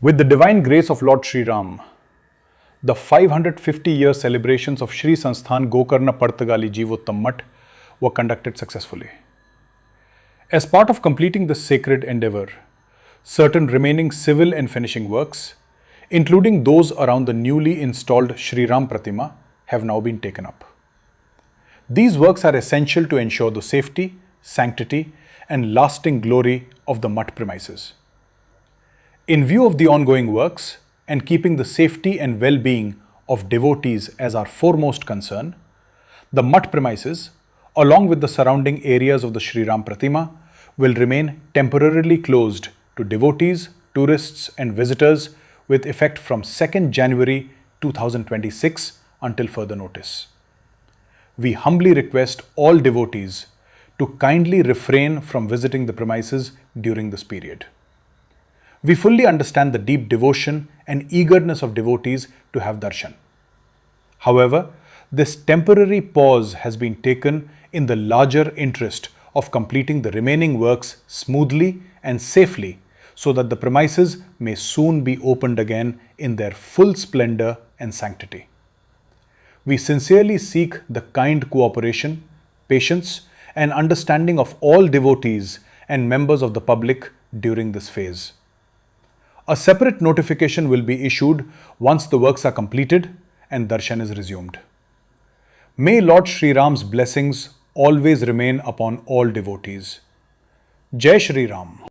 With the divine grace of Lord Sri Ram, the 550-year celebrations of Sri Sansthan Gokarna Partagali Jivottam Mutt were conducted successfully. As part of completing this sacred endeavor, certain remaining civil and finishing works, including those around the newly installed Sri Ram Pratima, have now been taken up. These works are essential to ensure the safety, sanctity, and lasting glory of the Mutt premises. In view of the ongoing works and keeping the safety and well-being of devotees as our foremost concern, the Mutt premises, along with the surrounding areas of the Sri Ram Pratima, will remain temporarily closed to devotees, tourists and visitors with effect from 2nd January 2026 until further notice. We humbly request all devotees to kindly refrain from visiting the premises during this period. We fully understand the deep devotion and eagerness of devotees to have darshan. However, this temporary pause has been taken in the larger interest of completing the remaining works smoothly and safely so that the premises may soon be opened again in their full splendor and sanctity. We sincerely seek the kind cooperation, patience, and understanding of all devotees and members of the public during this phase. A separate notification will be issued once the works are completed and darshan is resumed. May Lord Sri Ram's blessings always remain upon all devotees. Jai Shri Ram.